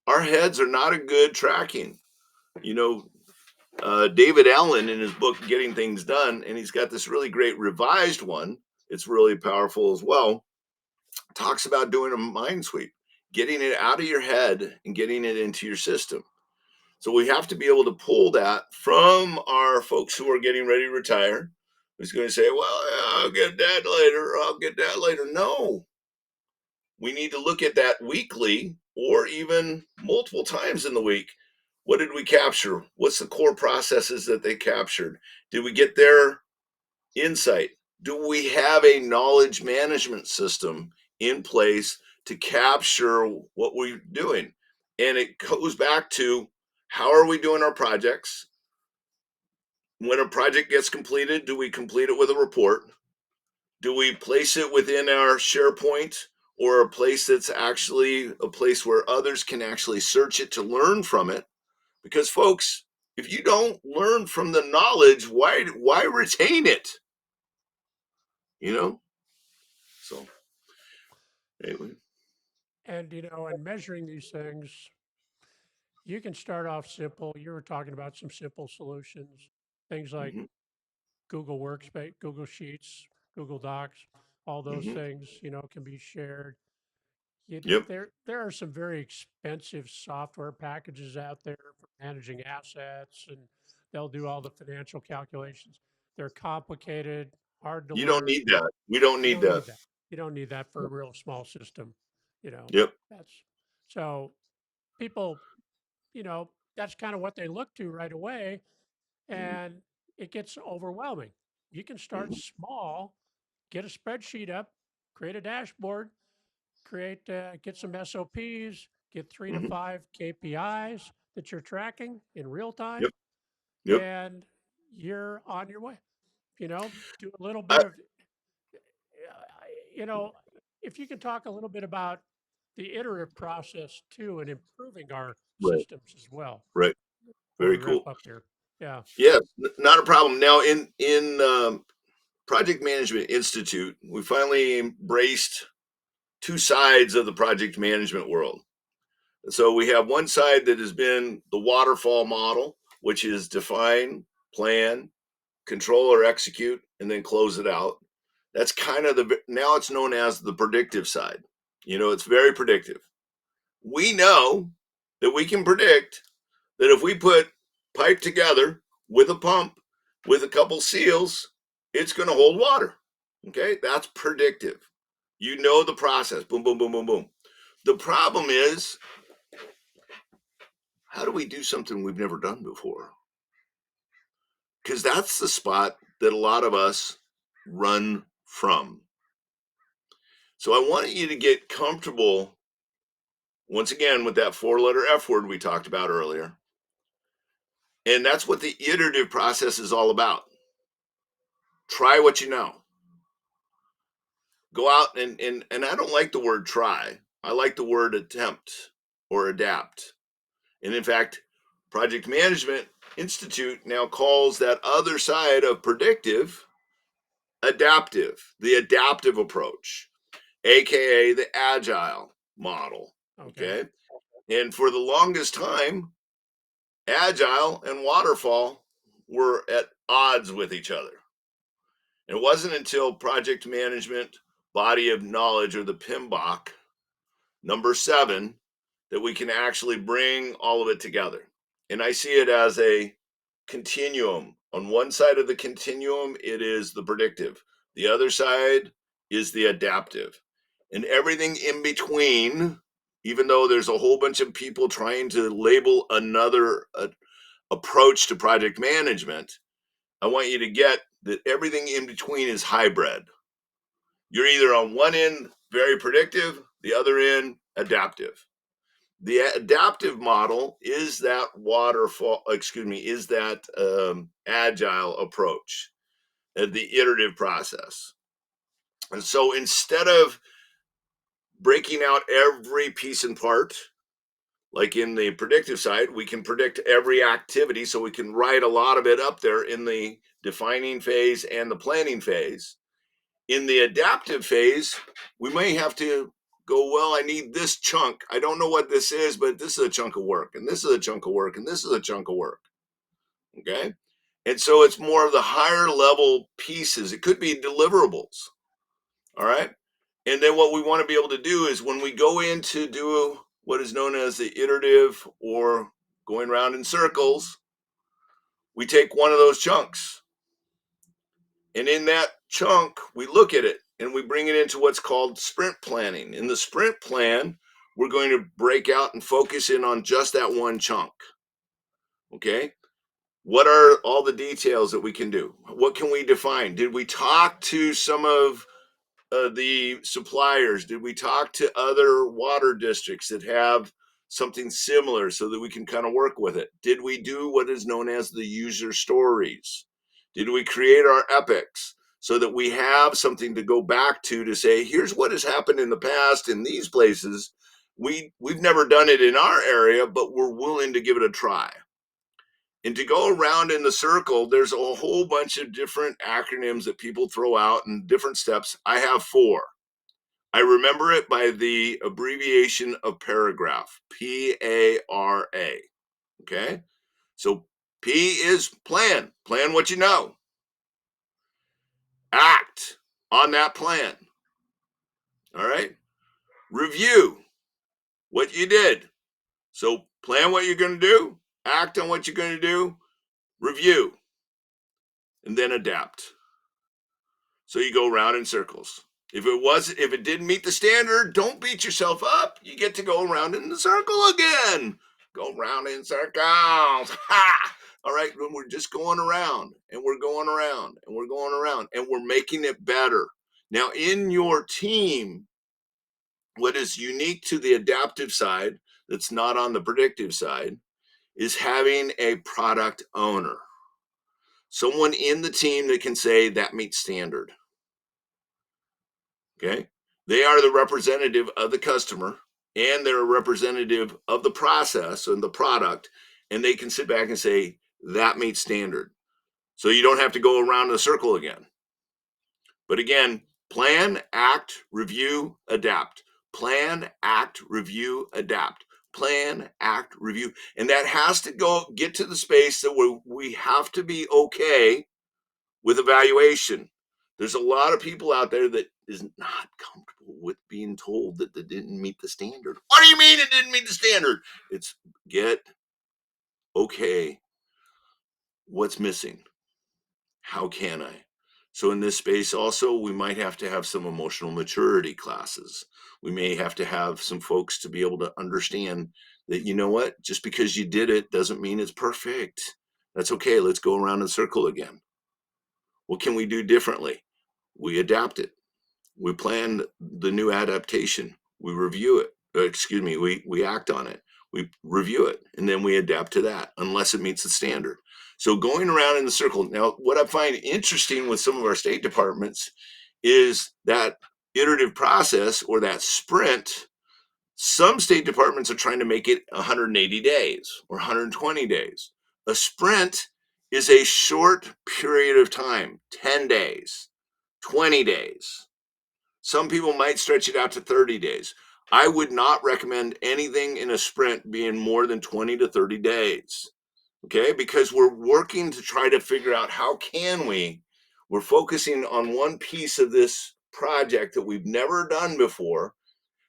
our heads are not a good tracking. You know, David Allen in his book Getting Things Done, and he's got this really great revised one. It's really powerful as well. Talks about doing a mind sweep, getting it out of your head and getting it into your system. So we have to be able to pull that from our folks who are getting ready to retire. Who's going to say, "Well, I'll get that later. I'll get that later." No, we need to look at that weekly or even multiple times in the week. What did we capture? What's the core processes that they captured? Did we get their insight? Do we have a knowledge management system in place to capture what we're doing? And it goes back to how are we doing our projects? When a project gets completed, do we complete it with a report? Do we place it within our SharePoint or a place that's actually a place where others can actually search it to learn from it? Because folks, if you don't learn from the knowledge, why retain it? You know? So anyway. And measuring these things, you can start off simple. You were talking about some simple solutions, things like Hmm. Google Workspace, Google Sheets, Google Docs, all those Hmm. things, can be shared. Yep. There are some very expensive software packages out there for managing assets, and they'll do all the financial calculations. They're complicated, hard to You don't learn. need that. We don't You need don't that. need that. You don't need that for a real small system. You know, Yep. that's so people, that's kind of what they look to right away, Hmm. and it gets overwhelming. You can start Hmm. small, get a spreadsheet up, create a dashboard, get some SOPs, get 3 to 5 KPIs that you're tracking in real time, Yep. Yep. and you're on your way. Do a little bit I, of, you know, if you can talk a little bit about the iterative process too and improving our right. systems as well Right. before we Very wrap cool. up here. Yeah, Yes, not a problem. Now, in Project Management Institute, we finally embraced two sides of the project management world. So we have one side that has been the waterfall model, which is define, plan, control or execute, and then close it out. That's kind of now it's known as the predictive side. It's very predictive. We know that we can predict that if we put pipe together with a pump with a couple seals, it's going to hold water. Okay, that's predictive. You know the process. Boom, boom, boom, boom, boom. The problem is, how do we do something we've never done before? Because that's the spot that a lot of us run from. So I want you to get comfortable, once again, with that 4-letter F word we talked about earlier. And that's what the iterative process is all about. Try what you know. Go out and I don't like the word try. I like the word attempt or adapt. And in fact, Project Management Institute now calls that other side of predictive adaptive, the adaptive approach, aka the agile model. Okay. Okay. And for the longest time, agile and waterfall were at odds with each other. It wasn't until project management body of knowledge, or the PMBOK number 7, that we can actually bring all of it together. And I see it as a continuum. On one side of the continuum, it is the predictive. The other side is the adaptive. And everything in between, even though there's a whole bunch of people trying to label another approach to project management, I want you to get that everything in between is hybrid. You're either on one end, very predictive, the other end, adaptive. The adaptive model is that agile approach, the iterative process. And so instead of breaking out every piece and part, like in the predictive side, we can predict every activity. So we can write a lot of it up there in the defining phase and the planning phase. In the adaptive phase, we may have to go, well, I need this chunk. I don't know what this is, but this is a chunk of work, and this is a chunk of work, and this is a chunk of work. Okay. And so it's more of the higher level pieces. It could be deliverables. All right. And then what we want to be able to do is when we go in to do what is known as the iterative or going around in circles, we take one of those chunks. And in that chunk, we look at it and we bring it into what's called sprint planning. In the sprint plan, we're going to break out and focus in on just that one chunk. Okay. What are all the details that we can do? What can we define? Did we talk to some of the suppliers? Did we talk to other water districts that have something similar so that we can kind of work with it? Did we do what is known as the user stories? Did we create our epics so that we have something to go back to say, here's what has happened in the past in these places. We've never done it in our area, but we're willing to give it a try. And to go around in the circle, there's a whole bunch of different acronyms that people throw out and different steps. I have 4. I remember it by the abbreviation of paragraph, PARA. Okay. So P is plan what you know. Act on that plan. All right. Review what you did. So plan what you're going to do, act on what you're going to do, review, and then adapt. So you go around in circles. If it didn't meet the standard, don't beat yourself up. You get to go around in the circle again. Go around in circles. Ha! All right, when we're just going around and we're going around and we're going around and we're making it better. Now, in your team, what is unique to the adaptive side that's not on the predictive side is having a product owner. Someone in the team that can say that meets standard. Okay. They are the representative of the customer and they're a representative of the process and the product. And they can sit back and say, that meets standard. So you don't have to go around in a circle again. But again, plan, act, review, adapt. Plan, act, review, adapt. Plan, act, review. And that has to get to the space that we have to be okay with evaluation. There's a lot of people out there that is not comfortable with being told that they didn't meet the standard. What do you mean it didn't meet the standard? It's get okay. What's missing? How can I? So in this space also, we might have to have some emotional maturity classes. We may have to have some folks to be able to understand that, you know what, just because you did it doesn't mean it's perfect. That's okay. Let's go around in a circle again. What can we do differently? We adapt it. We plan the new adaptation. We review it. Excuse me, we act on it. We review it, and then we adapt to that unless it meets the standard. So going around in the circle. Now, what I find interesting with some of our state departments is that iterative process or that sprint. Some state departments are trying to make it 180 days or 120 days. A sprint is a short period of time, 10 days, 20 days. Some people might stretch it out to 30 days. I would not recommend anything in a sprint being more than 20 to 30 days. Okay? Because we're working to try to figure out how can we're focusing on one piece of this project that we've never done before.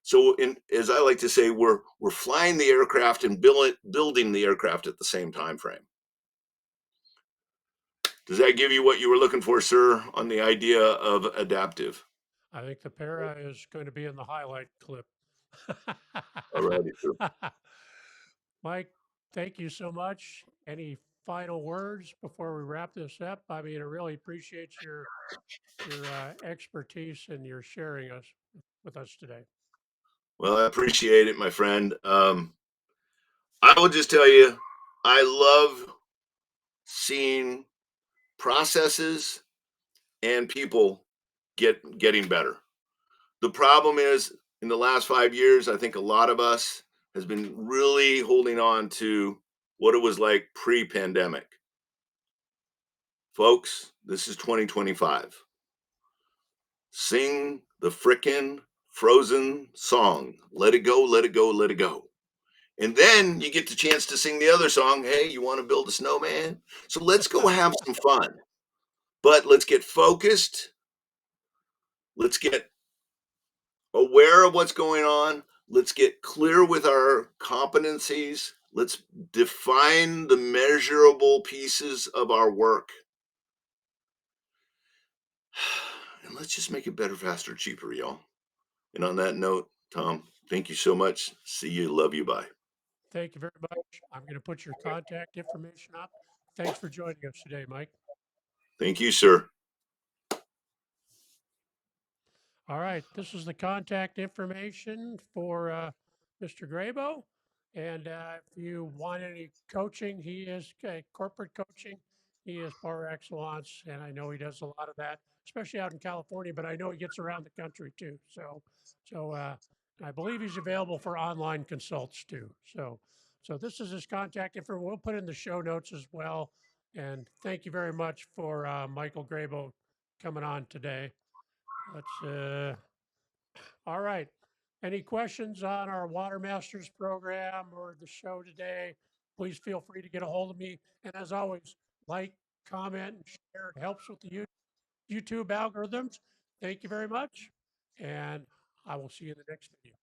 So as I like to say, we're flying the aircraft and building the aircraft at the same time frame. Does that give you what you were looking for, sir, on the idea of adaptive? I think the para is going to be in the highlight clip. All righty. Mike, thank you so much. Any final words before we wrap this up? I mean, I really appreciate your expertise and your sharing us with us today. Well, I appreciate it, my friend. I will just tell you, I love seeing processes and people getting better. The problem is, in the last 5 years, I think a lot of us has been really holding on to what it was like pre-pandemic. Folks, this is 2025. Sing the frickin' Frozen song. Let it go, let it go, let it go. And then you get the chance to sing the other song. Hey, you want to build a snowman? So let's go have some fun. But let's get focused. Let's get aware of what's going on. Let's get clear with our competencies. Let's define the measurable pieces of our work. And let's just make it better, faster, cheaper, y'all. And on that note, Tom, thank you so much. See you. Love you. Bye. Thank you very much. I'm going to put your contact information up. Thanks for joining us today, Mike. Thank you, sir. All right, this is the contact information for Mr. Grabow. And if you want any coaching, he is corporate coaching. He is par excellence, and I know he does a lot of that, especially out in California. But I know he gets around the country too. So I believe he's available for online consults too. So this is his contact information. We'll put in the show notes as well. And thank you very much for Michael Grabow coming on today. Let's all right. Any questions on our Water Masters program or the show today? Please feel free to get a hold of me. And as always, like, comment, and share. It helps with the YouTube algorithms. Thank you very much. And I will see you in the next video.